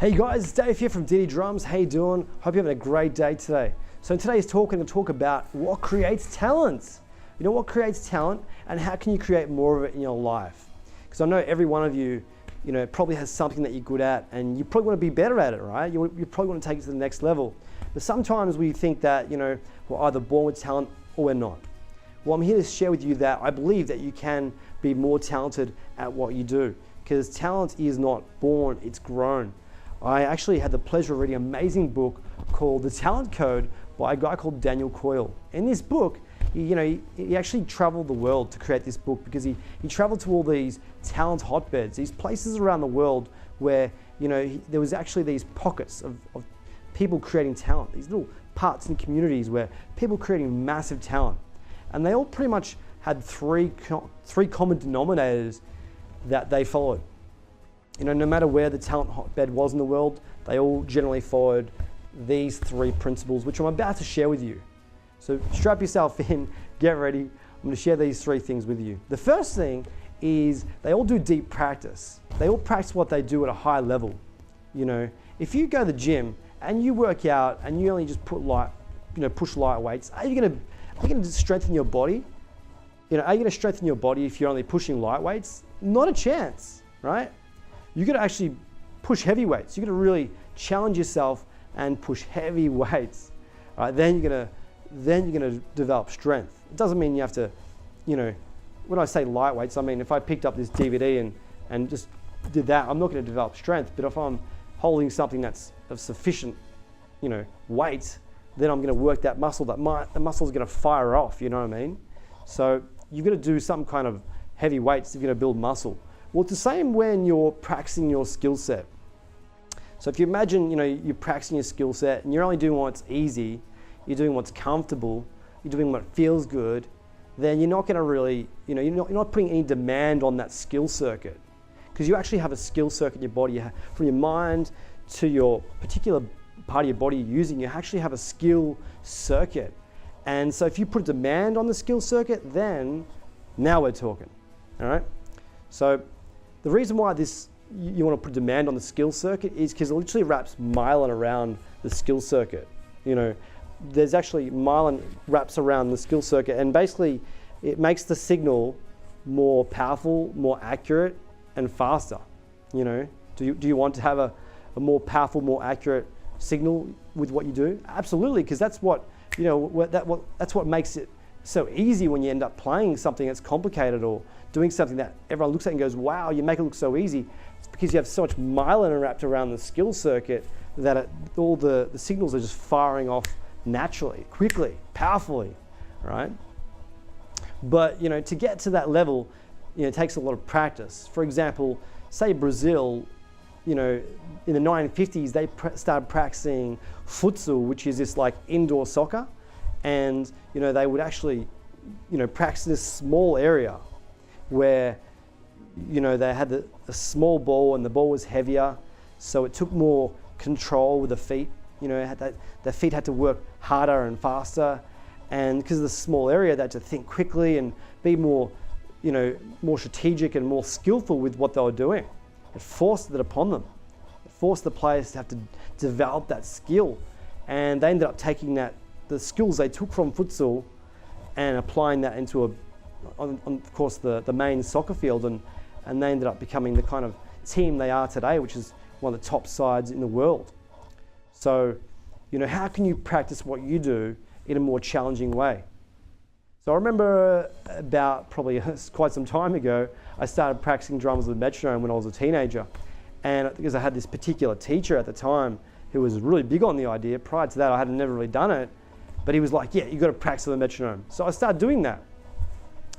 Hey guys, it's Dave here from DD Drums. How you doing? Hope you're having a great day today. So in today's talk, I'm going to talk about what creates talent. You know, what creates talent and how can you create more of it in your life? Because I know every one of you, probably has something that you're good at and you probably want to be better at it, right? You probably want to take it to the next level. But sometimes we think that, we're either born with talent or we're not. Well, I'm here to share with you that I believe that you can be more talented at what you do, because talent is not born, it's grown. I actually had the pleasure of reading an amazing book called The Talent Code by a guy called Daniel Coyle. In this book, he actually traveled the world to create this book because he traveled to all these talent hotbeds, these places around the world where there was actually these pockets of people creating talent, these little parts in communities where people creating massive talent. And they all pretty much had three common denominators that they followed. No matter where the talent hotbed was in the world, they all generally followed these three principles, which I'm about to share with you. So strap yourself in, get ready. I'm going to share these three things with you. The first thing is they all do deep practice. They all practice what they do at a high level. If you go to the gym and you work out and you only just push light weights, are you going to strengthen your body? Are you going to strengthen your body if you're only pushing light weights? Not a chance, right? You've got to actually push heavy weights. You've got to really challenge yourself and push heavy weights. Right? Then you're going to develop strength. It doesn't mean you have to, when I say light weights, I mean if I picked up this DVD and just did that, I'm not going to develop strength. But if I'm holding something that's of sufficient, weight, then I'm going to work that muscle. The muscle's going to fire off. You know what I mean? So you've got to do some kind of heavy weights if you're going to build muscle. Well, it's the same when you're practicing your skill set. So if you imagine, you're practicing your skill set and you're only doing what's easy, you're doing what's comfortable, you're doing what feels good, then you're not going to really, you're not putting any demand on that skill circuit, because you actually have a skill circuit in your body. From your mind to your particular part of your body you're using, you actually have a skill circuit. And so if you put demand on the skill circuit, then now we're talking, all right? So the reason why you want to put demand on the skill circuit is because it literally wraps myelin around the skill circuit. There's actually myelin wraps around the skill circuit, and basically it makes the signal more powerful, more accurate, and faster. Do you want to have a more powerful, more accurate signal with what you do? Absolutely, because that's what that's what makes it so easy when you end up playing something that's complicated or doing something that everyone looks at and goes, wow, you make it look so easy. It's because you have so much myelin wrapped around the skill circuit that all the signals are just firing off naturally, quickly, powerfully, right? But, to get to that level, it takes a lot of practice. For example, say Brazil, in the 1950s, they started practicing futsal, which is this like indoor soccer. And, they would actually, practice this small area where, they had a small ball and the ball was heavier. So it took more control with the feet. The feet had to work harder and faster. And because of the small area, they had to think quickly and be more, more strategic and more skillful with what they were doing. It forced it upon them. It forced the players to have to develop that skill. And they ended up taking the skills they took from futsal and applying that into of course, the main soccer field, and they ended up becoming the kind of team they are today, which is one of the top sides in the world. So, how can you practice what you do in a more challenging way? So I remember about probably quite some time ago, I started practicing drums with a metronome when I was a teenager. And because I had this particular teacher at the time who was really big on the idea. Prior to that, I had never really done it. But he was like, yeah, you got to practice with a metronome. So I started doing that.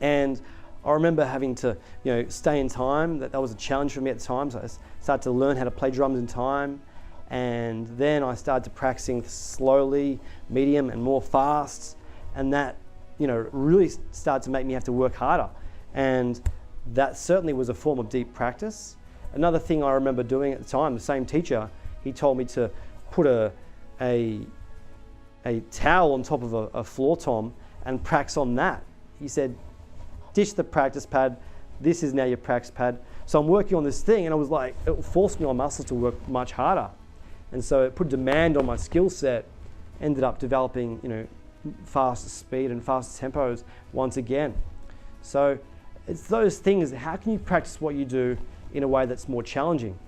And I remember having to, stay in time. That was a challenge for me at the time. So I started to learn how to play drums in time. And then I started to practicing slowly, medium, and more fast. And that, really started to make me have to work harder. And that certainly was a form of deep practice. Another thing I remember doing at the time, the same teacher, he told me to put a towel on top of a floor tom and practice on that. He said, ditch the practice pad. This is now your practice pad. So I'm working on this thing, and I was like, it forced my muscles to work much harder. And so it put demand on my skill set, ended up developing, faster speed and faster tempos once again. So it's those things. How can you practice what you do in a way that's more challenging?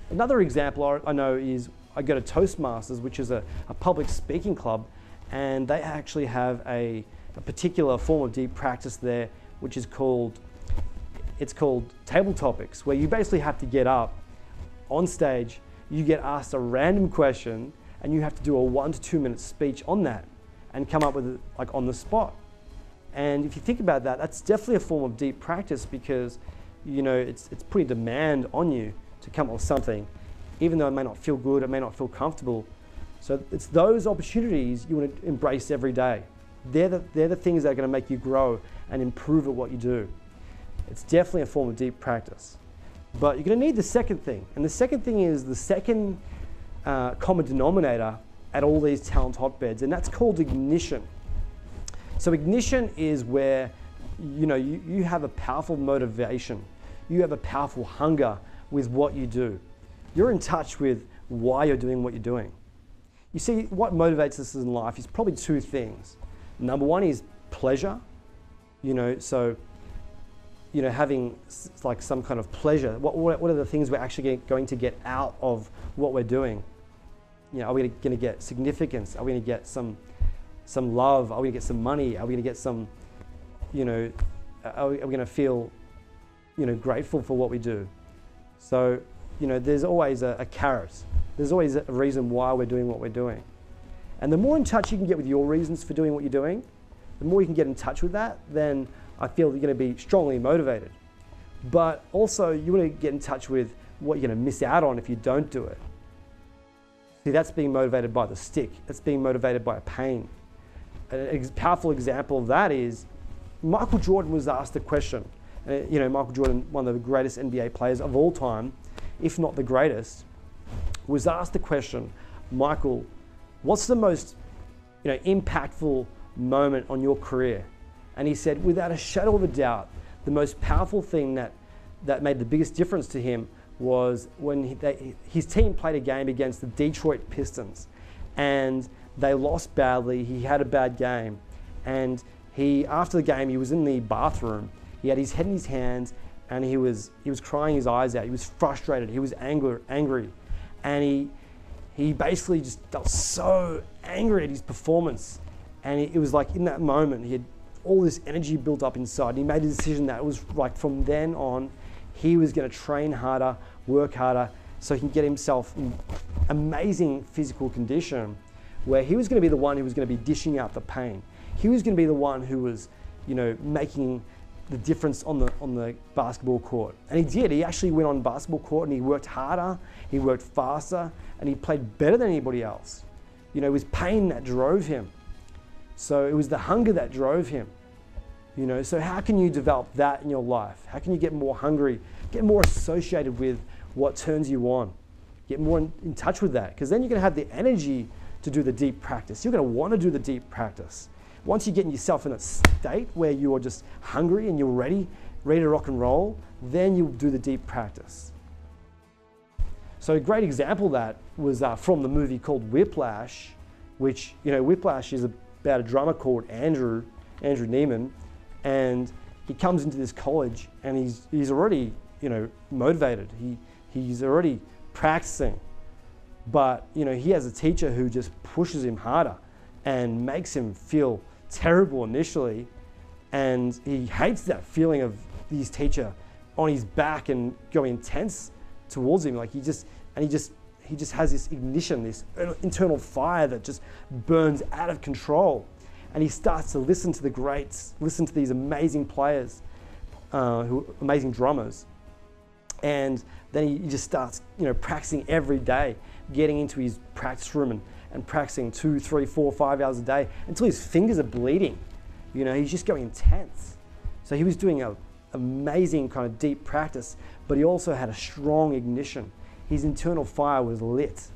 Another example I know is I go to Toastmasters, which is a public speaking club, and they actually have a particular form of deep practice there, which is called table topics, where you basically have to get up on stage, you get asked a random question, and you have to do a 1 to 2 minute speech on that and come up with it like on the spot. And if you think about that, that's definitely a form of deep practice, because it's putting demand on you to come up with something, even though it may not feel good, it may not feel comfortable. So it's those opportunities you want to embrace every day. They're the things that are going to make you grow and improve at what you do. It's definitely a form of deep practice. But you're going to need the second thing. And the second thing is the second common denominator at all these talent hotbeds, and that's called ignition. So ignition is where you have a powerful motivation. You have a powerful hunger with what you do. You're in touch with why you're doing what you're doing. You see, what motivates us in life is probably two things. Number one is pleasure. Having like some kind of pleasure. What are the things we're actually going to get out of what we're doing? Are we going to get significance? Are we going to get some love? Are we going to get some money? Are we going to get some, are we going to feel, grateful for what we do? So, there's always a carrot. There's always a reason why we're doing what we're doing. And the more in touch you can get with your reasons for doing what you're doing, the more you can get in touch with that, then I feel you're going to be strongly motivated. But also, you want to get in touch with what you're going to miss out on if you don't do it. See, that's being motivated by the stick. That's being motivated by a pain. A powerful example of that is Michael Jordan was asked a question. Michael Jordan, one of the greatest NBA players of all time, if not the greatest, was asked the question, Michael, what's the most impactful moment on your career? And he said, without a shadow of a doubt, the most powerful thing that made the biggest difference to him was when his team played a game against the Detroit Pistons, and they lost badly. He had a bad game, and after the game, he was in the bathroom. He had his head in his hands, and he was crying his eyes out. He was frustrated. He was angry, and he basically just felt so angry at his performance. And it was like in that moment, he had all this energy built up inside. And he made a decision that it was like from then on, he was going to train harder, work harder, so he can get himself in amazing physical condition, where he was going to be the one who was going to be dishing out the pain. He was going to be the one who was, making the difference on the basketball court. And he did. He actually went on basketball court and he worked harder, he worked faster, and he played better than anybody else. It was pain that drove him. So it was the hunger that drove him. So how can you develop that in your life? How can you get more hungry, get more associated with what turns you on? Get more in touch with that, because then you're going to have the energy to do the deep practice. You're going to want to do the deep practice. Once you get yourself in a state where you're just hungry and you're ready to rock and roll, then you'll do the deep practice. So a great example of that was from the movie called Whiplash, which, Whiplash is about a drummer called Andrew Neiman, and he comes into this college and he's already, motivated. He's already practicing, but he has a teacher who just pushes him harder and makes him feel terrible initially, and he hates that feeling of his teacher on his back and going intense towards him. Like he just has this ignition, this internal fire that just burns out of control. And he starts to listen to the greats, listen to these amazing players, amazing drummers. And then he just starts, practicing every day, getting into his practice room and practicing 2, 3, 4, 5 hours a day until his fingers are bleeding. He's just going intense. So he was doing an amazing kind of deep practice, but he also had a strong ignition. His internal fire was lit.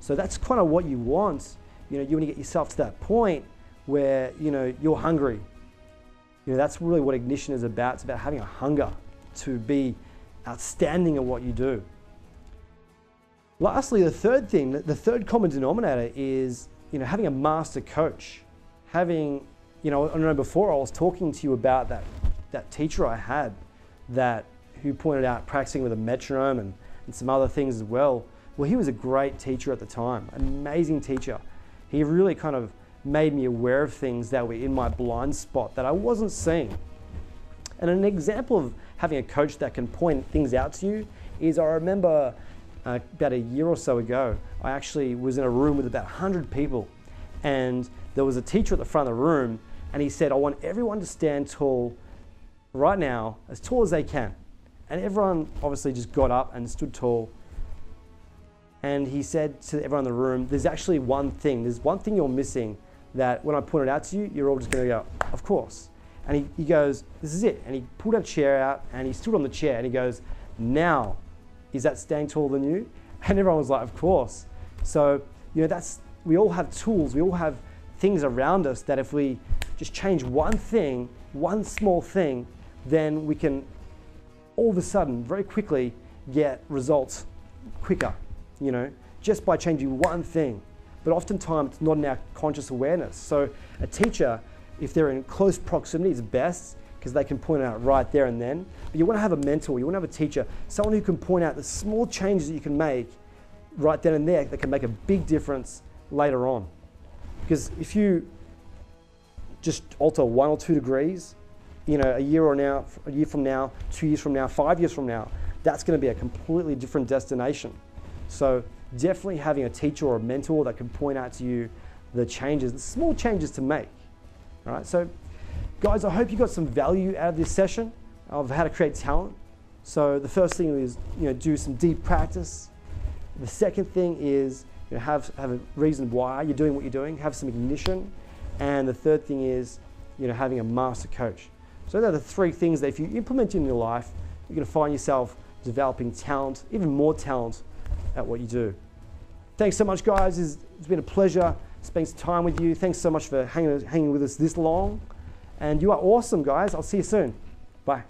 So that's kind of what you want. You want to get yourself to that point where you're hungry. That's really what ignition is about. It's about having a hunger to be outstanding at what you do. Lastly, the third common denominator is, having a master coach. Having, I know before I was talking to you about that teacher I had who pointed out practicing with a metronome and some other things as well. Well, he was a great teacher at the time, amazing teacher. He really kind of made me aware of things that were in my blind spot that I wasn't seeing. And an example of having a coach that can point things out to you is, I remember about a year or so ago, I actually was in a room with about 100 people, and there was a teacher at the front of the room, and he said, I want everyone to stand tall right now, as tall as they can. And everyone obviously just got up and stood tall. And he said to everyone in the room, there's actually there's one thing you're missing that when I point it out to you, you're all just going to go, of course. And he goes, this is it. And he pulled a chair out and he stood on the chair and he goes, now, is that staying taller than you? And everyone was like, of course. So, we all have tools, we all have things around us that if we just change one thing, one small thing, then we can all of a sudden, very quickly, get results quicker, just by changing one thing. But oftentimes it's not in our conscious awareness. So a teacher, if they're in close proximity, is best because they can point it out right there and then. But you want to have a mentor, you want to have a teacher, someone who can point out the small changes that you can make right then and there that can make a big difference later on. Because if you just alter 1 or 2 degrees, a year from now, 2 years from now, 5 years from now, that's going to be a completely different destination. So definitely having a teacher or a mentor that can point out to you the small changes to make. All right, so guys, I hope you got some value out of this session of how to create talent. So the first thing is, do some deep practice. The second thing is, have a reason why you're doing what you're doing, have some ignition. And the third thing is, having a master coach. So they're the 3 things that if you implement in your life, you're going to find yourself developing talent, even more talent at what you do. Thanks so much, guys. It's been a pleasure spending some time with you. Thanks so much for hanging with us this long. And you are awesome, guys. I'll see you soon. Bye.